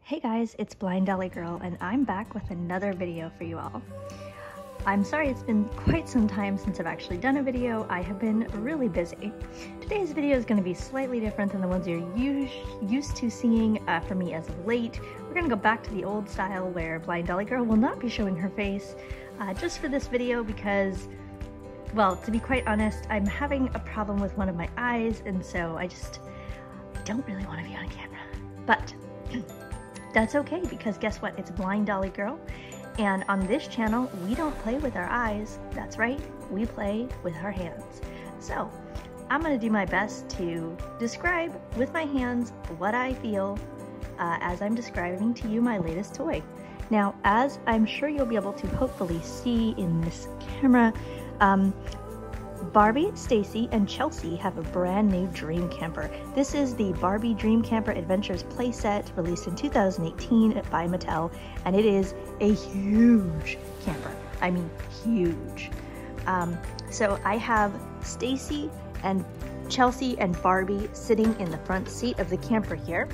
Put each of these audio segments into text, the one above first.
Hey guys, it's Blind Dolly Girl and I'm back with another video for you all. I'm sorry it's been quite some time since I've actually done a video. I have been really busy. Today's video is going to be slightly different than the ones you're used to seeing from me as of late. We're going to go back to the old style where Blind Dolly Girl will not be showing her face just for this video because, well, to be quite honest, I'm having a problem with one of my eyes and so I don't really want to be on camera. But that's okay because guess what? It's Blind Dolly Girl, and on this channel we don't play with our eyes. That's right, we play with our hands. So I'm gonna do my best to describe with my hands what I feel as I'm describing to you my latest toy. Now, as I'm sure you'll be able to hopefully see in this camera, Barbie, Stacy, and Chelsea have a brand new DreamCamper. This is the Barbie DreamCamper Adventures Playset released in 2018 by Mattel, and it is a huge camper. I mean, huge. So I have Stacy and Chelsea and Barbie sitting in the front seat of the camper here.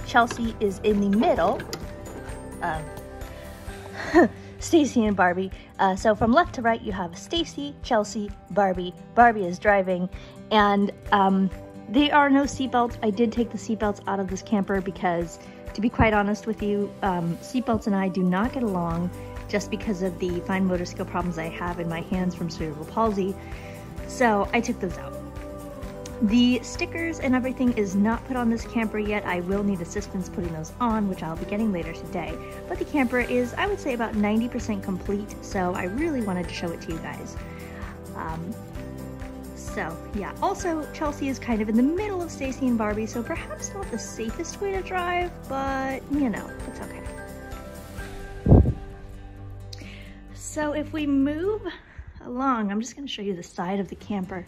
Chelsea is in the middle. Stacy and Barbie. So from left to right, you have Stacy, Chelsea, Barbie. Barbie is driving, and there are no seatbelts. I did take the seatbelts out of this camper because, to be quite honest with you, seatbelts and I do not get along just because of the fine motor skill problems I have in my hands from cerebral palsy. So I took those out. The stickers and everything is not put on this camper yet. I will need assistance putting those on, which I'll be getting later today. But the camper is, I would say, about 90% complete, so I really wanted to show it to you guys. So yeah, also Chelsea is kind of in the middle of Stacy and Barbie, so perhaps not the safest way to drive, but you know, it's okay. So if we move along, I'm just going to show you the side of the camper.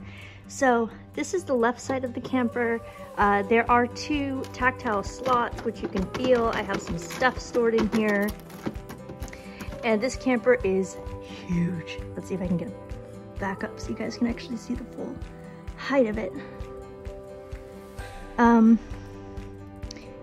So this is the left side of the camper. There are two tactile slots which you can feel. I have some stuff stored in here. And this camper is huge. Let's see if I can get it back up so you guys can actually see the full height of it.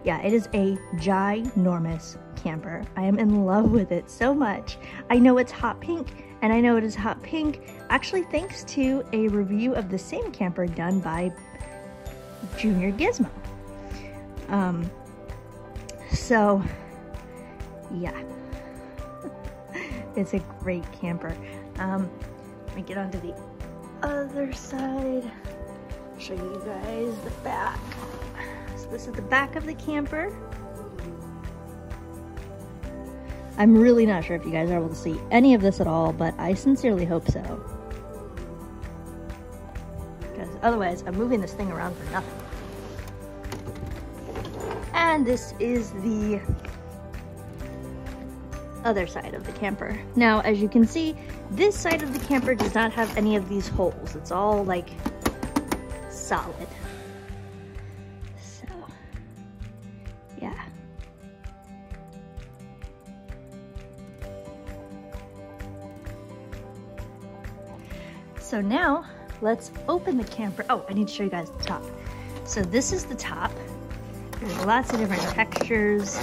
Yeah, it is a ginormous camper. I am in love with it so much. I know it's hot pink, and I know it is hot pink actually thanks to a review of the same camper done by Junior Gizmo. So yeah, it's a great camper. Let me get onto the other side, show you guys the back. So this is the back of the camper. I'm really not sure if you guys are able to see any of this at all, but I sincerely hope so. Because otherwise, I'm moving this thing around for nothing. And this is the other side of the camper. Now, as you can see, this side of the camper does not have any of these holes. It's all like solid. So, yeah. So now, let's open the camper. Oh, I need to show you guys the top. So this is the top. There's lots of different textures.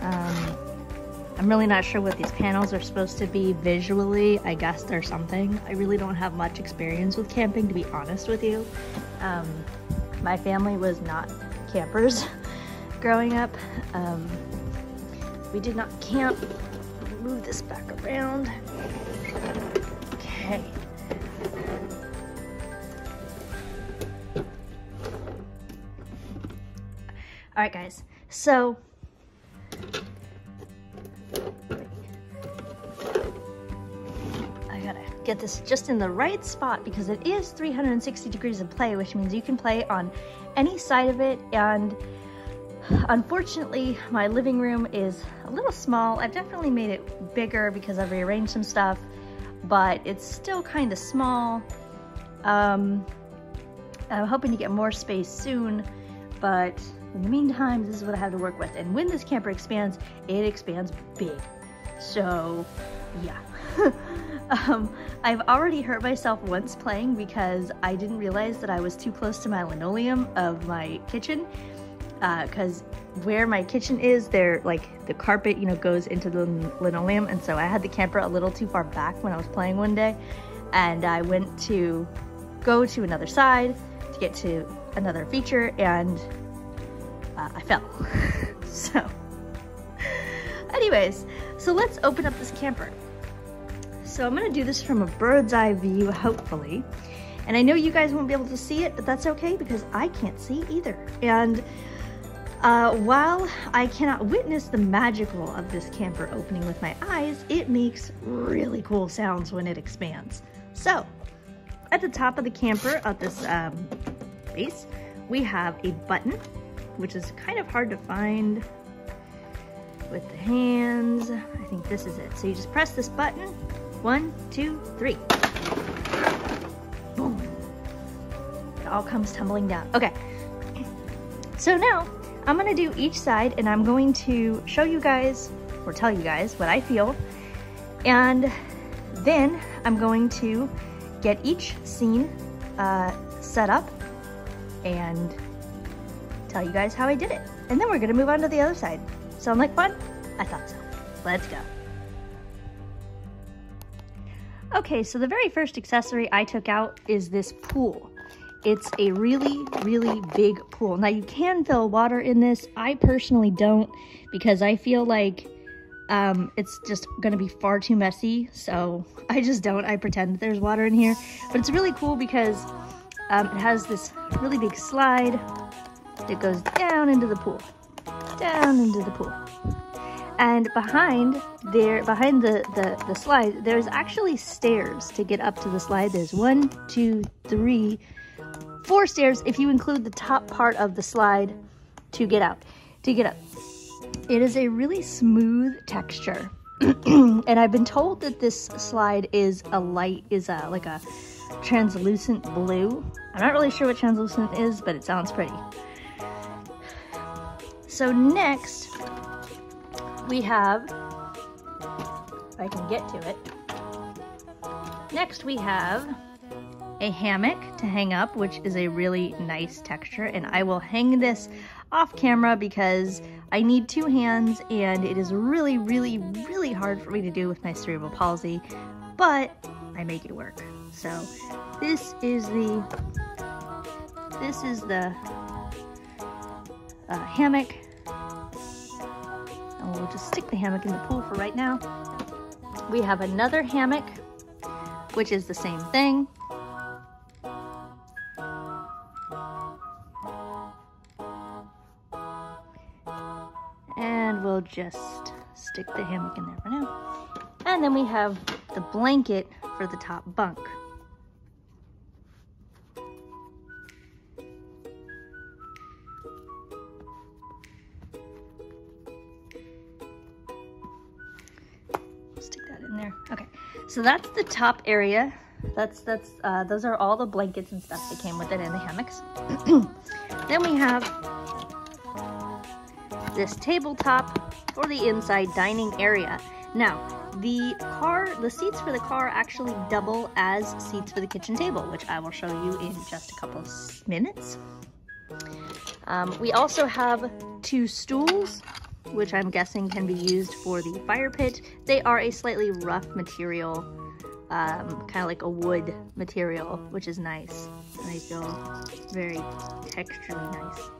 I'm really not sure what these panels are supposed to be visually. I guess they're something. I really don't have much experience with camping, to be honest with you. My family was not campers growing up. We did not camp. Move this back around. Okay. All right, guys. So I gotta get this just in the right spot because it is 360 degrees of play, which means you can play on any side of it. And unfortunately, my living room is a little small. I've definitely made it bigger because I've rearranged some stuff, but it's still kind of small. I'm hoping to get more space soon, but in the meantime, this is what I have to work with. And when this camper expands, it expands big. So, yeah. I've already hurt myself once playing because I didn't realize that I was too close to my linoleum of my kitchen. because where my kitchen is, there, like, the carpet, you know, goes into the linoleum, and so I had the camper a little too far back when I was playing one day, and I went to go to another side to get to another feature, and I fell. So anyways, so let's open up this camper. So I'm gonna do this from a bird's eye view, hopefully. And I know you guys won't be able to see it, but that's okay because I can't see either. And while I cannot witness the magical of this camper opening with my eyes, it makes really cool sounds when it expands. So at the top of the camper, at this base, we have a button, which is kind of hard to find with the hands. I think this is it. So you just press this button. 1, 2, 3. Boom. It all comes tumbling down. Okay. So now I'm gonna do each side, and I'm going to show you guys, or tell you guys what I feel. And then I'm going to get each scene set up and tell you guys how I did it. And then we're gonna move on to the other side. Sound like fun? I thought so. Let's go. Okay, so the very first accessory I took out is this pool. It's a really, really big pool. Now you can fill water in this. I personally don't, because I feel like it's just gonna be far too messy. So I just don't. I pretend there's water in here. But it's really cool because it has this really big slide that goes down into the pool. Down into the pool. And behind the slide, there's actually stairs to get up to the slide. There's 1, 2, 3, 4 stairs if you include the top part of the slide to get up. It is a really smooth texture. And I've been told that this slide is like a translucent blue. I'm not really sure what translucent is, but it sounds pretty. So next, we have, if I can get to it, next we have a hammock to hang up, which is a really nice texture, and I will hang this off camera because I need 2 hands, and it is really, really, really hard for me to do with my cerebral palsy, but I make it work. So this is the hammock. And we'll just stick the hammock in the pool for right now. We have another hammock, which is the same thing. And we'll just stick the hammock in there for now. And then we have the blanket for the top bunk. Stick that in there. Okay, so that's the top area. Those are all the blankets and stuff that came with it and the hammocks. Then we have this tabletop for the inside dining area. Now, the seats for the car actually double as seats for the kitchen table, which I will show you in just a couple of minutes. We also have 2 stools, which I'm guessing can be used for the fire pit. They are a slightly rough material, kind of like a wood material, which is nice. And they feel very texturally nice.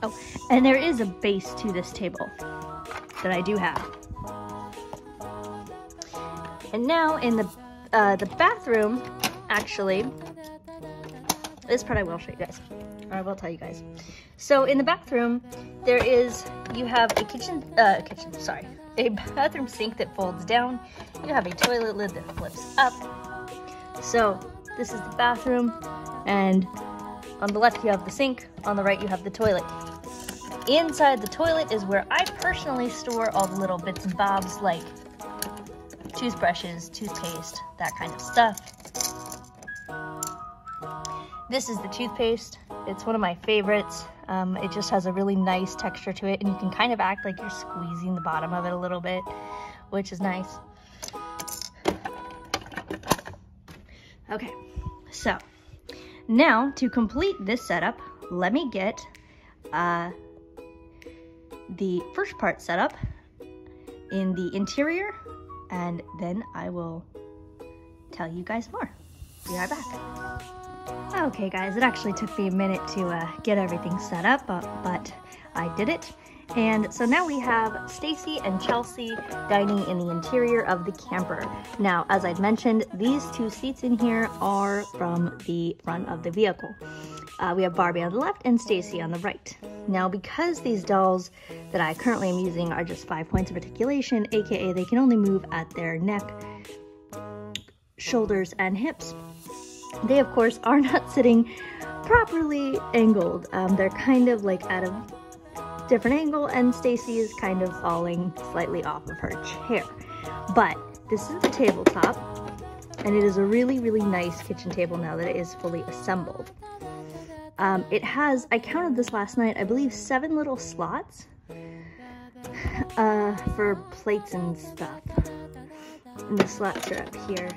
Oh, and there is a base to this table that I do have. And now in the bathroom, actually, this part I will show you guys, or I will tell you guys. So in the bathroom, you have a bathroom sink that folds down. You have a toilet lid that flips up. So this is the bathroom, and on the left you have the sink, on the right you have the toilet. Inside the toilet is where I personally store all the little bits and bobs like toothbrushes, toothpaste, that kind of stuff. This is the toothpaste. It's one of my favorites. It just has a really nice texture to it, and you can kind of act like you're squeezing the bottom of it a little bit, which is nice. Okay, so Now, to complete this setup, let me get the first part set up in the interior, and then I will tell you guys more. Be right back. Okay guys, it actually took me a minute to get everything set up, but I did it. And so now we have Stacy and Chelsea dining in the interior of the camper. Now, as I'd mentioned, these two seats in here are from the front of the vehicle. We have Barbie on the left and Stacy on the right. Now, because these dolls that I currently am using are just 5 points of articulation, aka they can only move at their neck, shoulders, and hips, they of course are not sitting properly angled. They're kind of like at a different angle, and Stacy is kind of falling slightly off of her chair. But this is the tabletop, and it is a really, really nice kitchen table now that it is fully assembled. It has, I counted this last night, I believe 7 little slots for plates and stuff. And the slots are up here.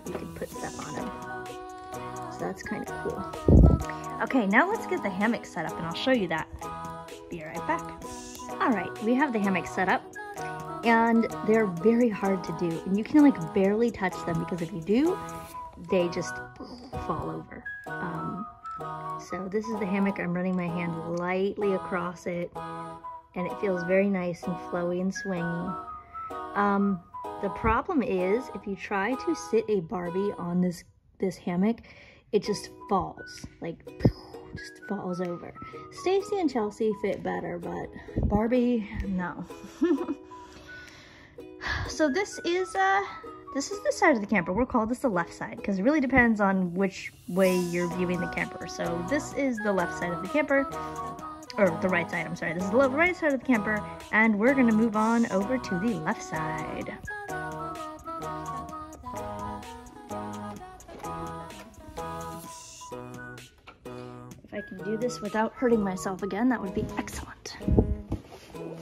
You can put stuff on them. So that's kind of cool. Okay, now let's get the hammock set up and I'll show you that. Be right back. All right, we have the hammock set up and they're very hard to do. And you can like barely touch them because if you do, they just fall over. So this is the hammock. I'm running my hand lightly across it and it feels very nice and flowy and swingy. The problem is if you try to sit a Barbie on this hammock, it just falls, like just falls over. Stacy and Chelsea fit better, but Barbie, no. So this is the side of the camper. We'll call this the left side because it really depends on which way you're viewing the camper. So this is the left side of the camper, or the right side, I'm sorry. This is the right side of the camper, and we're gonna move on over to the left side. If I can do this without hurting myself again, that would be excellent.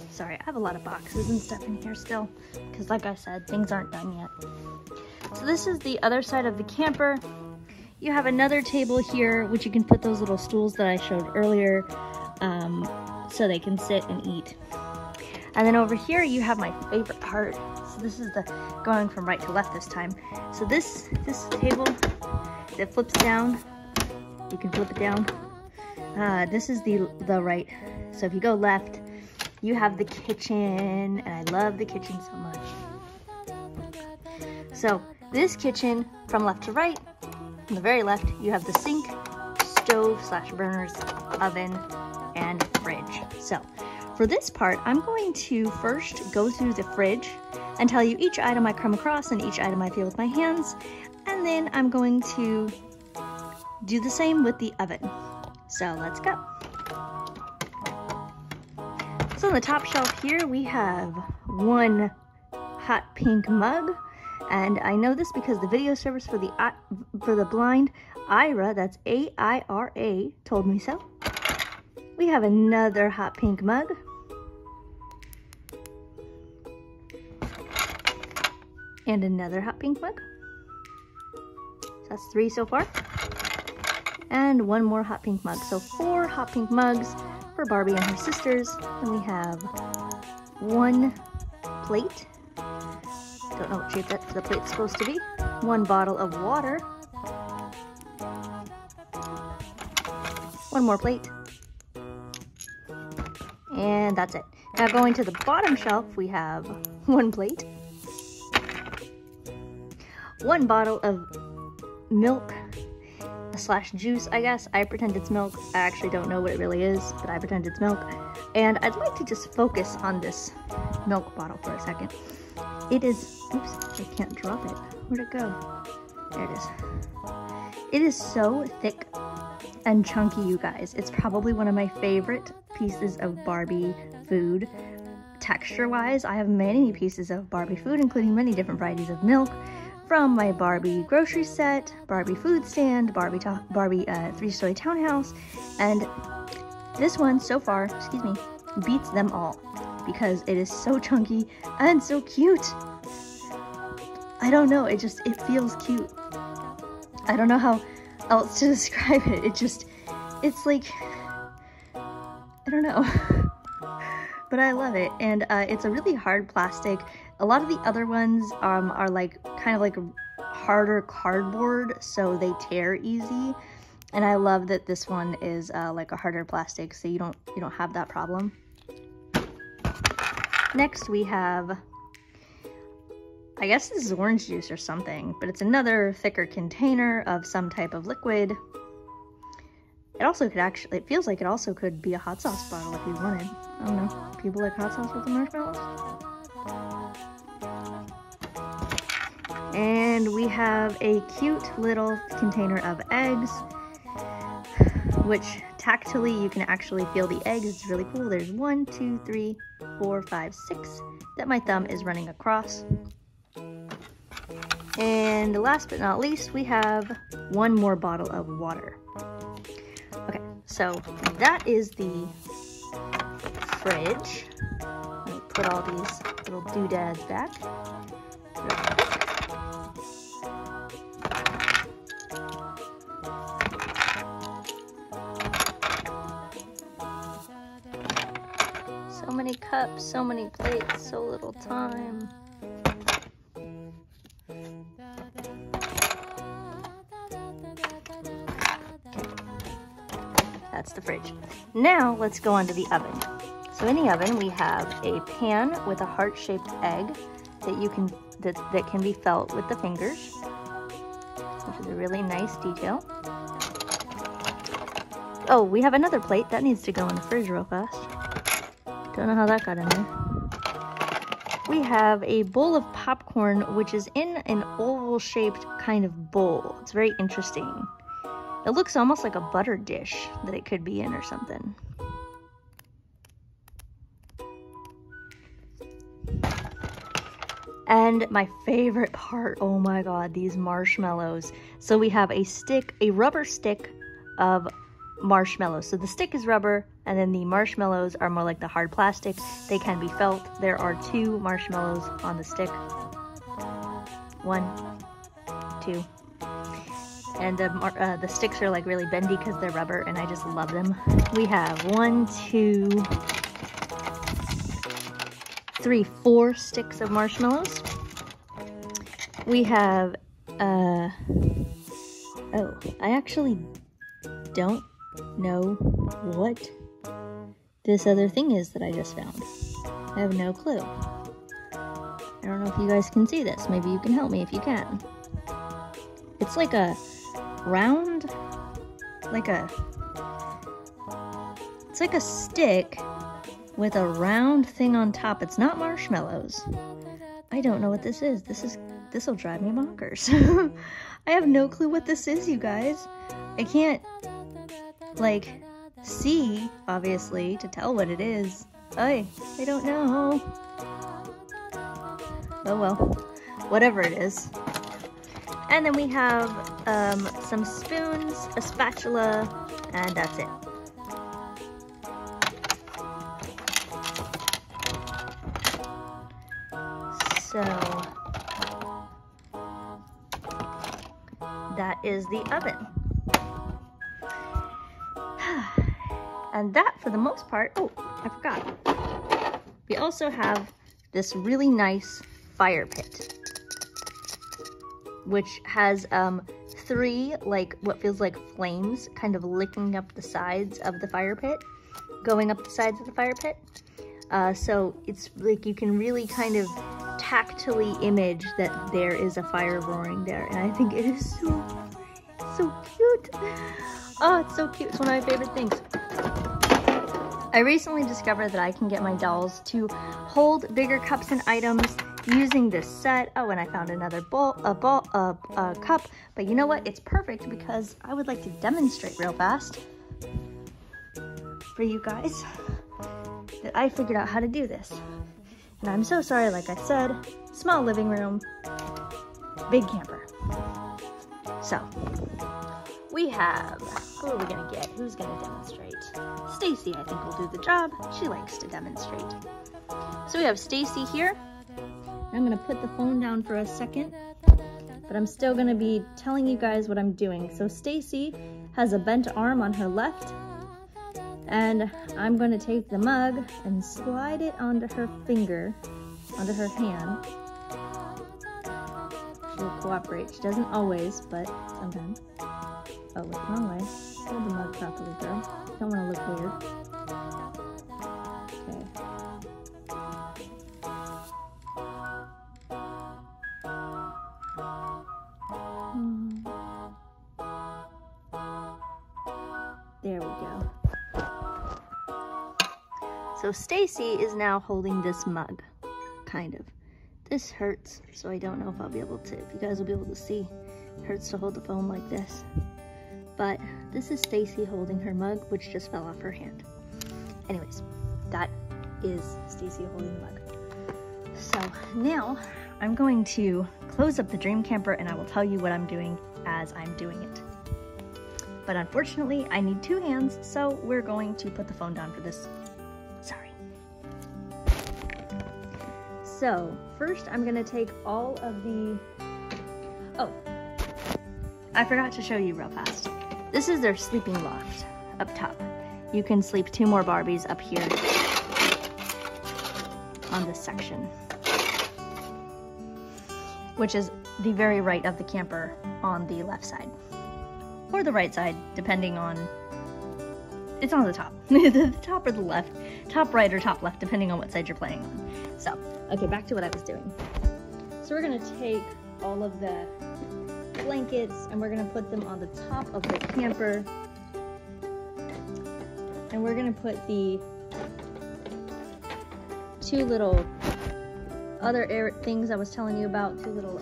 Sorry, I have a lot of boxes and stuff in here still, because like I said, things aren't done yet. So this is the other side of the camper. You have another table here, which you can put those little stools that I showed earlier, so they can sit and eat. And then over here, you have my favorite part. So this is the going from right to left this time. So this table that flips down, you can flip it down. This is the right. So if you go left, you have the kitchen, and I love the kitchen so much. So this kitchen, from left to right, on the very left, you have the sink, stove / burners, oven, and fridge. So for this part, I'm going to first go through the fridge and tell you each item I come across and each item I feel with my hands, and then I'm going to do the same with the oven. So let's go. So on the top shelf here, we have one hot pink mug. And I know this because the video service for the blind, Ira, that's A-I-R-A, told me so. We have another hot pink mug. And another hot pink mug. So that's 3 so far. And one more hot pink mug. So 4 hot pink mugs for Barbie and her sisters. And we have 1 plate. Don't know what shape the plate's supposed to be. 1 bottle of water. 1 more plate. And that's it. Now going to the bottom shelf, we have 1 plate. 1 bottle of milk / juice, I guess. I pretend it's milk. I actually don't know what it really is, but I pretend it's milk. And I'd like to just focus on this milk bottle for a second. It is, oops, I can't drop it. Where'd it go? There it is. It is so thick and chunky, you guys. It's probably one of my favorite pieces of Barbie food. Texture-wise, I have many pieces of Barbie food, including many different varieties of milk, from my Barbie grocery set, Barbie food stand, Barbie 3-story townhouse, and this one so far, excuse me, beats them all because it is so chunky and so cute. I don't know, it feels cute. I don't know else to describe it. It's like, I don't know, but I love it. And it's a really hard plastic. A lot of the other ones are like kind of like harder cardboard, so they tear easy. And I love that this one is like a harder plastic, so you don't have that problem. Next we have, I guess this is orange juice or something, but it's another thicker container of some type of liquid. It also could actually, it feels like it also could be a hot sauce bottle if you wanted. I don't know, people like hot sauce with the marshmallows? And we have a cute little container of eggs, which tactily you can actually feel the eggs. It's really cool. There's 1, 2, 3, 4, 5, 6 that my thumb is running across. And last but not least, we have one more bottle of water. Okay, so that is the fridge. Let me put all these little doodads back. So many cups, so many plates, so little time. That's the fridge. Now let's go on to the oven. So in the oven we have a pan with a heart-shaped egg that can be felt with the fingers, which is a really nice detail. Oh, we have another plate that needs to go in the fridge real fast. Don't know how that got in there. We have a bowl of popcorn, which is in an oval-shaped kind of bowl. It's very interesting. It looks almost like a butter dish that it could be in or something. And my favorite part, oh my god, these marshmallows. So we have a rubber stick of marshmallows. So the stick is rubber, and then the marshmallows are more like the hard plastic. They can be felt. There are 2 marshmallows on the stick. 1, 2. And the sticks are like really bendy because they're rubber, and I just love them. We have 1, 2, 3, 4 sticks of marshmallows. We have, oh, I actually don't know what this other thing is that I just found. I have no clue. I don't know if you guys can see this. Maybe you can help me if you can. It's like a round, it's like a stick with a round thing on top. It's not marshmallows. I don't know what this is. This will drive me bonkers. I have no clue what this is, you guys. I can't, like, see, obviously, to tell what it is. I don't know. Oh well, whatever it is. And then we have some spoons, a spatula, and that's it. So that is the oven. And that, for the most part, oh, I forgot. We also have this really nice fire pit, which has 3, like, what feels like flames kind of licking up the sides of the fire pit, going up the sides of the fire pit. So it's like you can really kind of tactily image that there is a fire roaring there, and I think it is so cute. Oh, it's so cute. It's one of my favorite things. I recently discovered that I can get my dolls to hold bigger cups and items using this set. Oh, and I found another cup. But you know what? It's perfect because I would like to demonstrate real fast for you guys that I figured out how to do this. And I'm so sorry, like I said, small living room, big camper. So, we have, who are we gonna get? Who's gonna demonstrate? Stacy, I think, will do the job. She likes to demonstrate. So we have Stacy here. I'm gonna put the phone down for a second. but I'm still gonna be telling you guys what I'm doing. So Stacy has a bent arm on her left, and I'm gonna take the mug and slide it onto her finger, onto her hand. She'll cooperate. She doesn't always, but sometimes. Oh, look, wrong way. Hold the mug properly, girl. Don't wanna look weird. Okay. There we go. So Stacy is now holding this mug, kind of. This hurts, so I don't know if I'll be able to, if you guys will be able to see. It hurts to hold the phone like this. But this is Stacy holding her mug, which just fell off her hand. Anyways, that is Stacy holding the mug. So now I'm going to close up the DreamCamper and I will tell you what I'm doing as I'm doing it. But unfortunately, I need 2 hands, so we're going to put the phone down for this. Sorry. So first I'm gonna take all of the, oh, I forgot to show you real fast. This is their sleeping loft up top. You can sleep 2 more Barbies up here on this section, which is the very right of the camper on the left side. Or the right side, depending on, it's on the top. The top or the left, top right or top left, depending on what side you're playing on. So, okay, back to what I was doing. So we're gonna take all of the blankets and we're gonna put them on the top of the camper. And we're gonna put the 2 little other things I was telling you about, 2 little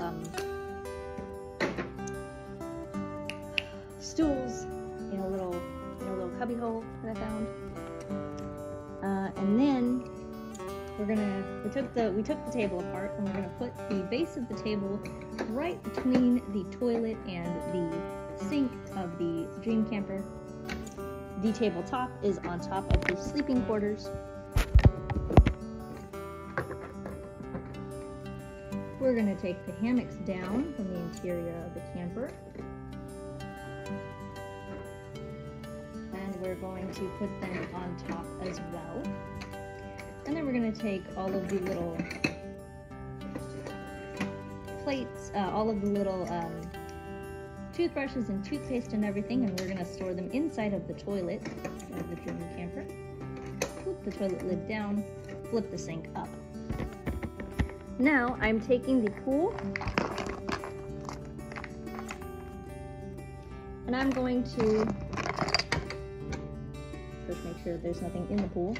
stools in a little cubby hole that I found. And then we took the table apart and we're gonna put the base of the table right between the toilet and the sink of the DreamCamper. The tabletop is on top of the sleeping quarters. We're gonna take the hammocks down from the interior of the camper. And we're going to put them on top as well. And then we're gonna take all of the little plates, all of the little toothbrushes and toothpaste and everything, and we're gonna store them inside of the toilet of the DreamCamper. Flip the toilet lid down, flip the sink up. Now I'm taking the pool and I'm going to first make sure there's nothing in the pool.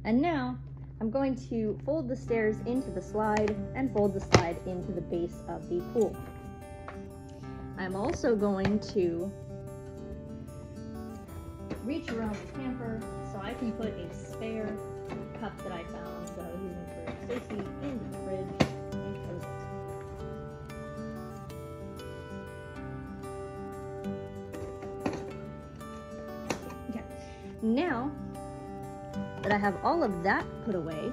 And now I'm going to fold the stairs into the slide and fold the slide into the base of the pool. I'm also going to reach around the camper so I can put a spare cup that I found that I was using for Stacy in the fridge and close it. Okay, now that I have all of that put away,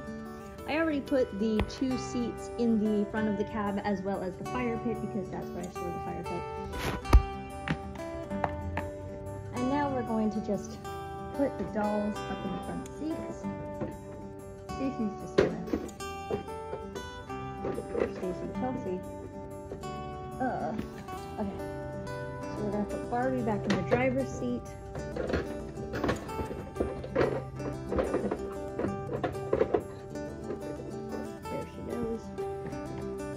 I already put the 2 seats in the front of the cab as well as the fire pit because that's where I store the fire pit. And now we're going to just put the dolls up in the front seats. Stacy's just gonna, Chelsea. Okay. So we're gonna put Barbie back in the driver's seat.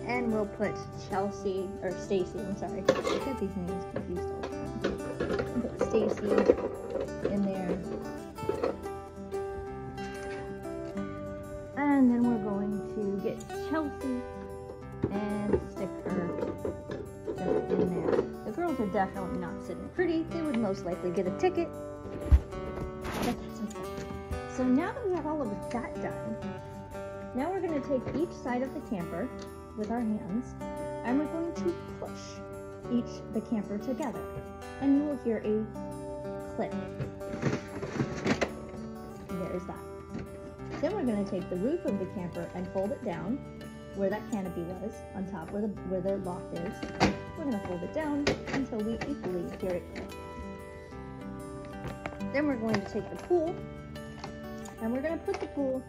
And we'll put Chelsea, or Stacy, I'm sorry. I get these names confused all the time. Put Stacy in there. And then we're going to get Chelsea and stick her just in there. The girls are definitely not sitting pretty. They would most likely get a ticket. But that's okay. So now that we have all of that done, now we're going to take each side of the camper with our hands, and we're going to push the camper together, and you will hear a click. There's that. Then we're going to take the roof of the camper and fold it down where that canopy was, on top where the loft is. We're gonna fold it down until we equally hear it click. Then we're going to take the pool, and we're gonna put the pool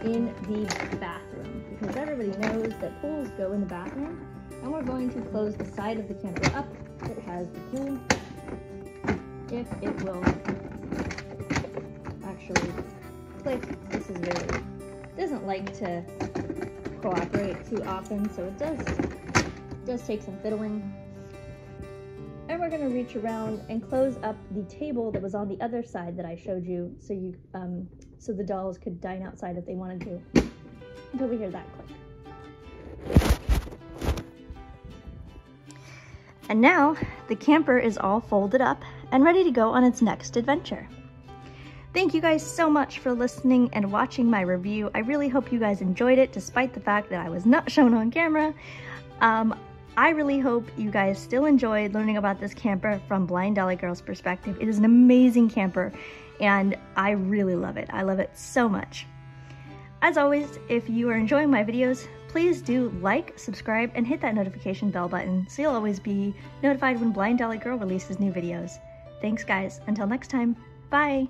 in the bathroom, because everybody knows that pools go in the bathroom. And we're going to close the side of the camper up that has the pool, if it will actually click. This is very, doesn't like to cooperate too often, so it does take some fiddling. And we're gonna reach around and close up the table that was on the other side that I showed you, so you so the dolls could dine outside if they wanted to, until we hear that click. And now the camper is all folded up and ready to go on its next adventure. Thank you guys so much for listening and watching my review. I really hope you guys enjoyed it, despite the fact that I was not shown on camera. I really hope you guys still enjoyed learning about this camper from Blind Dolly Girl's perspective. It is an amazing camper, and I really love it. I love it so much. As always, if you are enjoying my videos, please do like, subscribe, and hit that notification bell button so you'll always be notified when Blind Dolly Girl releases new videos. Thanks guys, until next time, bye!